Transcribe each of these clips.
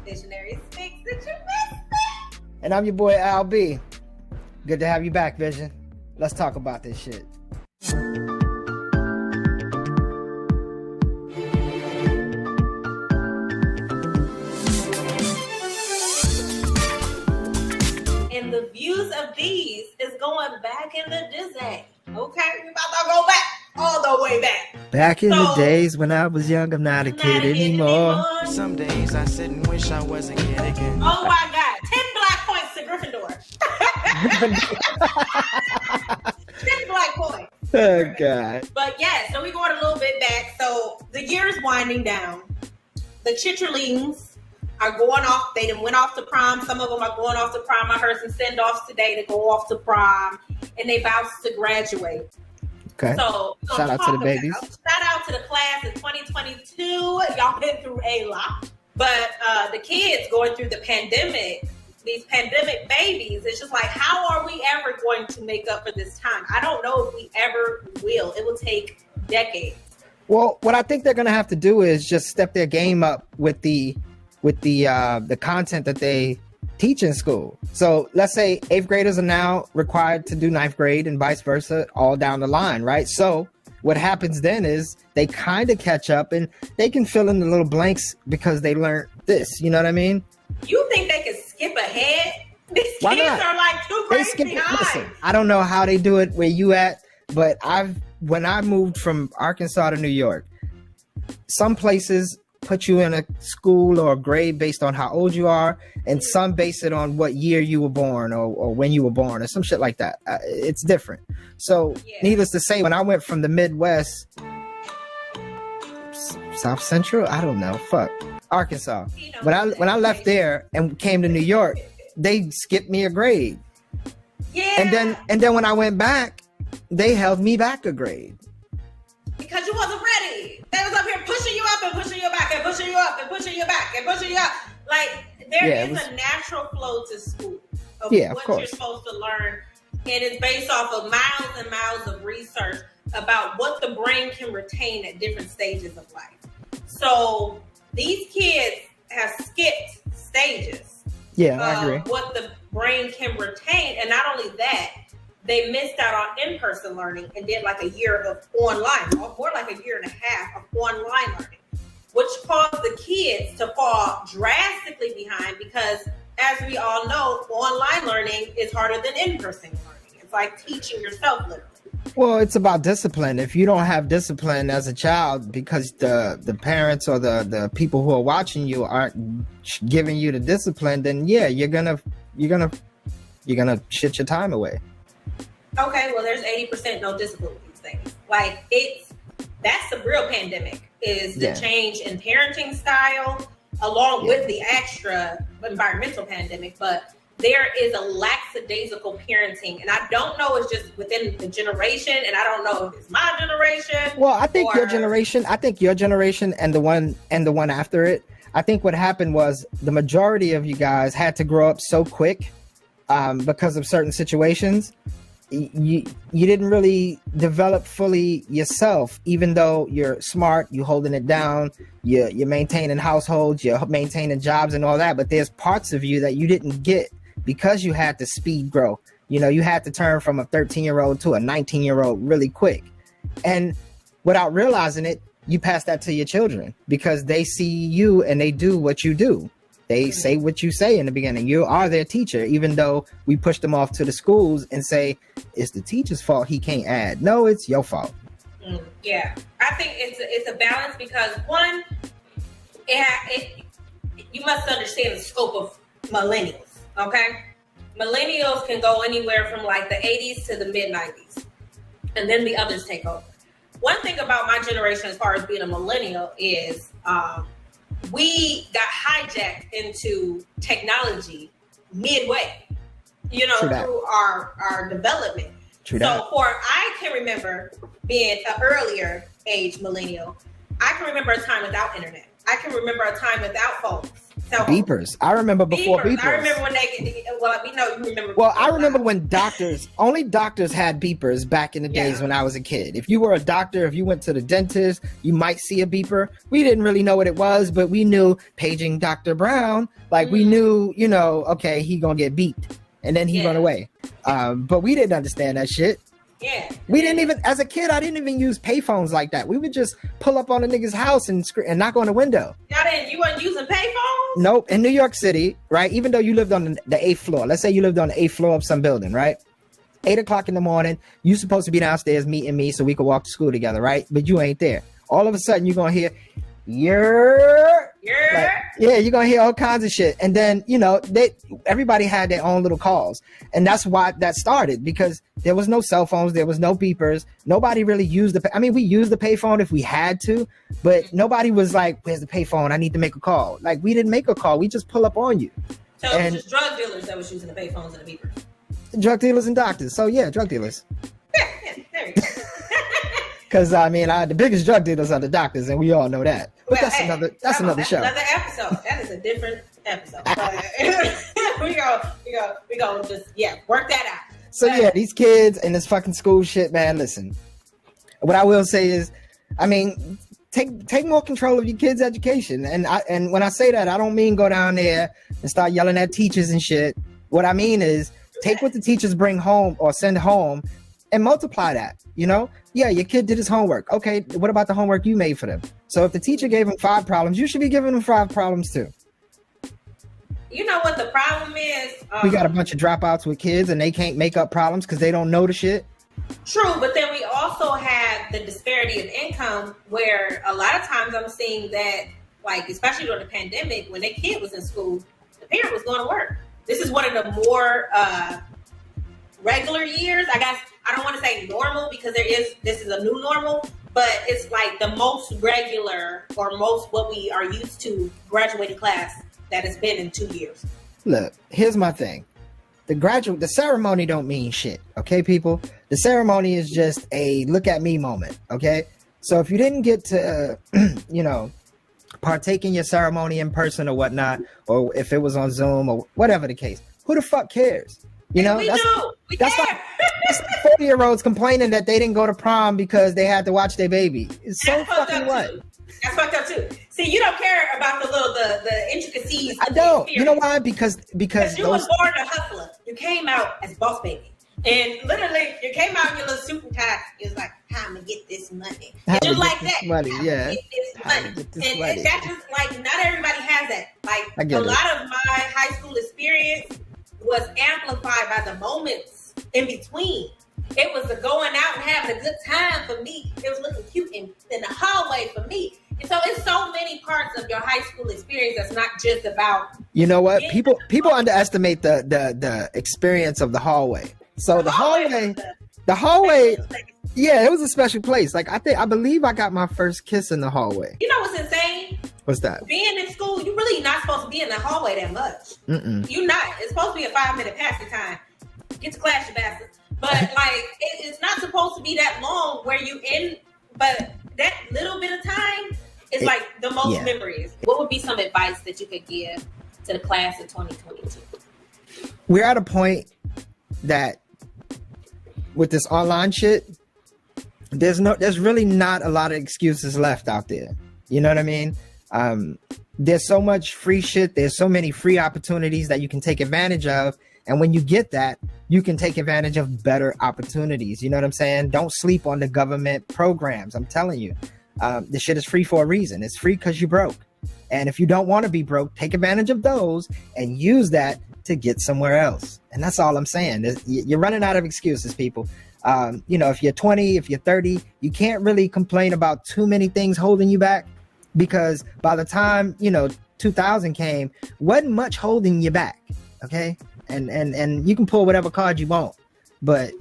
Visionary Speaks. Did you miss it? And I'm your boy Al B. Good to have you back, Vision. Let's talk about this shit. And the views of these is going back in the Disney. Okay, we about to go back all the way back. Back in the days when I was young, I'm not a kid anymore. Some days I sit and wish I was a kid again. Oh my God, 10 black points to Gryffindor. 10 black points. Oh God. But yeah, so we going a little bit back. So the year is winding down. The chitterlings are going off. They done went off to prom. Some of them are going off to prom. I heard some send-offs today to go off to prom, and they about to graduate. Okay. So shout out to the babies. Shout out to the class in 2022. Y'all been through a lot. But the kids going through the pandemic, these pandemic babies, it's just like, how are we ever going to make up for this time? I don't know if we ever will. It will take decades. Well, what I think they're going to have to do is just step their game up with the content that they teach in school. So let's say 8th graders are now required to do 9th grade and vice versa all down the line, right? So what happens then is they kind of catch up and they can fill in the little blanks because they learned this. You know what I mean? You think they can skip ahead? These Why kids not? are like 2 grades behind. Listen, I don't know how they do it where you at, but when I moved from Arkansas to New York, some places put you in a school or a grade based on how old you are, and some base it on what year you were born or when you were born or some shit like that. It's different. So needless to say, when I went from the Midwest, South Central, I don't know, Arkansas. When I left there and came to New York, they skipped me a grade. Yeah. And then when I went back, they held me back a grade. Because you wasn't ready. They was up here pushing you up and pushing you back and pushing you up and pushing you back and pushing you up. Like, there is a natural flow to school of what you're supposed to learn. And it's based off of miles and miles of research about what the brain can retain at different stages of life. So these kids have skipped stages. Yeah, I agree. What the brain can retain. And not only that, they missed out on in-person learning and did like a year of online, or more like a year and a half of online learning, which caused the kids to fall drastically behind because, as we all know, online learning is harder than in-person learning. It's like teaching yourself literally. Well, it's about discipline. If you don't have discipline as a child because the parents or the people who are watching you aren't giving you the discipline, then yeah, you're gonna shit your time away. Okay, well, there's 80% no discipline with these things. Like, that's the real pandemic, is the change in parenting style, along with the extra environmental pandemic. But there is a lackadaisical parenting, and I don't know if it's just within the generation, and I don't know if it's my generation. Well, I think your generation and the one after it. I think what happened was the majority of you guys had to grow up so quick because of certain situations. You didn't really develop fully yourself, even though you're smart, you're holding it down, you're maintaining households, you're maintaining jobs and all that. But there's parts of you that you didn't get because you had to speed grow. You know, you had to turn from a 13-year-old to a 19-year-old really quick. And without realizing it, you pass that to your children because they see you and they do what you do. They say what you say in the beginning. You are their teacher, even though we push them off to the schools and say, it's the teacher's fault he can't add. No, it's your fault. Yeah, I think it's a balance because, one, you must understand the scope of millennials, okay? Millennials can go anywhere from like the 80s to the mid-90s, and then the others take over. One thing about my generation as far as being a millennial is we got hijacked into technology midway, through our development. I can remember being an earlier age millennial. I can remember a time without internet. I can remember a time without phones. Beepers. I remember before beepers. I remember when we know you remember. Well, I remember when only doctors had beepers back in the days when I was a kid. If you were a doctor, if you went to the dentist, you might see a beeper. We didn't really know what it was, but we knew paging Dr. Brown. Like we knew, okay, he gonna get beeped, and then he run away. But we didn't understand that shit. Yeah. We didn't even, as a kid, I didn't even use payphones like that. We would just pull up on a nigga's house and knock on the window. You weren't using payphones? Nope. In New York City, right? Even though you lived on the 8th floor, let's say you lived on the 8th floor of some building, right? 8 o'clock in the morning, you supposed to be downstairs meeting me so we could walk to school together, right? But you ain't there. All of a sudden, you're going to hear, you're gonna hear all kinds of shit, and then everybody had their own little calls, and that's why that started, because there was no cell phones, there was no beepers, nobody really used we used the payphone if we had to, but nobody was like, where's the payphone, I need to make a call. Like, we didn't make a call, we just pull up on you. So it was just drug dealers that was using the payphones and the beepers. Drug dealers and doctors. So yeah, drug dealers. Yeah, there you go. Because the biggest drug dealers are the doctors, and we all know that. But that's another show. Another episode. That is a different episode. we go just work that out. So these kids and this fucking school shit, man. Listen, what I will say is, take more control of your kids' education. And when I say that, I don't mean go down there and start yelling at teachers and shit. What I mean is take what the teachers bring home or send home and multiply that. Your kid did his homework. Okay, what about the homework you made for them? So if the teacher gave him 5 problems, you should be giving them 5 problems too. You know what the problem is? We got a bunch of dropouts with kids and they can't make up problems because they don't know the shit. True, but then we also have the disparity of income where a lot of times I'm seeing that, like, especially during the pandemic, when their kid was in school, the parent was going to work. This is one of the more regular years, I guess. I don't want to say normal because this is a new normal, but it's like the most regular or most what we are used to graduating class that has been in 2 years. Look, here's my thing. The ceremony don't mean shit, okay, people? The ceremony is just a look at me moment, okay? So if you didn't get to, partake in your ceremony in person or whatnot, or if it was on Zoom or whatever the case, who the fuck cares? We that's care. Like 40-year-olds complaining that they didn't go to prom because they had to watch their baby. It's so fucking what? That's fucked up too. See, you don't care about the intricacies. I don't. You know why? Because you were born a hustler. You came out as boss baby, and literally you came out in your little suit and tie. It was like, how I'm gonna get this money, just like that. Money, yeah. And that's just like not everybody has that. Like a lot of my high school experience was amplified by the moments in between. It was the going out and having a good time for me. It was looking cute in the hallway for me. And so it's so many parts of your high school experience that's not just about. You know what? People underestimate the experience of the hallway. So the hallway, yeah, it was a special place. Like I believe I got my first kiss in the hallway. You know what's insane? What's that? Being in school, you're really not supposed to be in the hallway that much. You're not. It's supposed to be a 5-minute passing time. Get to class, you bastards. But like, it's not supposed to be that long where you in. But that little bit of time is like the most memories. What would be some advice that you could give to the class of 2022? We're at a point that with this online shit, there's really not a lot of excuses left out there. You know what I mean? There's so much free shit. There's so many free opportunities that you can take advantage of. And when you get that, you can take advantage of better opportunities. You know what I'm saying? Don't sleep on the government programs. I'm telling you, this shit is free for a reason. It's free because you're broke. And if you don't want to be broke, take advantage of those and use that to get somewhere else. And that's all I'm saying. You're running out of excuses, people. If you're 20, if you're 30, you can't really complain about too many things holding you back, because by the time, 2000 came, wasn't much holding you back. Okay. And you can pull whatever card you want. But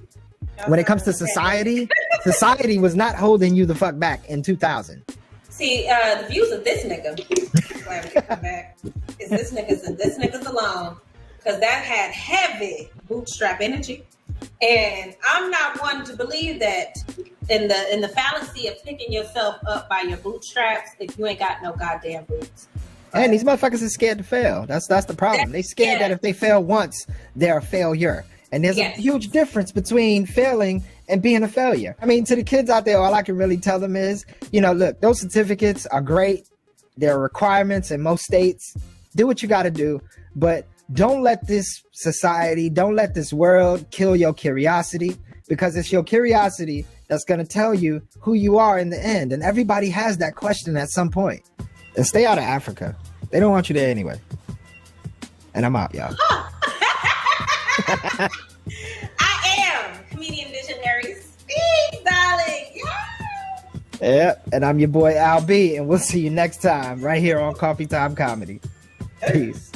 when it comes to society, society was not holding you the fuck back in 2000. See, the views of this nigga, glad we can come back, is this niggas alone. Because that had heavy bootstrap energy. And I'm not one to believe that in the fallacy of picking yourself up by your bootstraps if you ain't got no goddamn boots. And these motherfuckers are scared to fail. That's the problem. They scared that if they fail once, they're a failure. And there's a huge difference between failing and being a failure. I mean, to the kids out there, all I can really tell them is, look, those certificates are great. There are requirements in most states. Do what you got to do. But don't let this society, don't let this world kill your curiosity, because it's your curiosity that's going to tell you who you are in the end. And everybody has that question at some point. And stay out of Africa. They don't want you there anyway. And I'm out, y'all. I am comedian visionary. Speak, darling. Yeah. Yep. And I'm your boy Al B. And we'll see you next time right here on Coffee Time Comedy. Peace.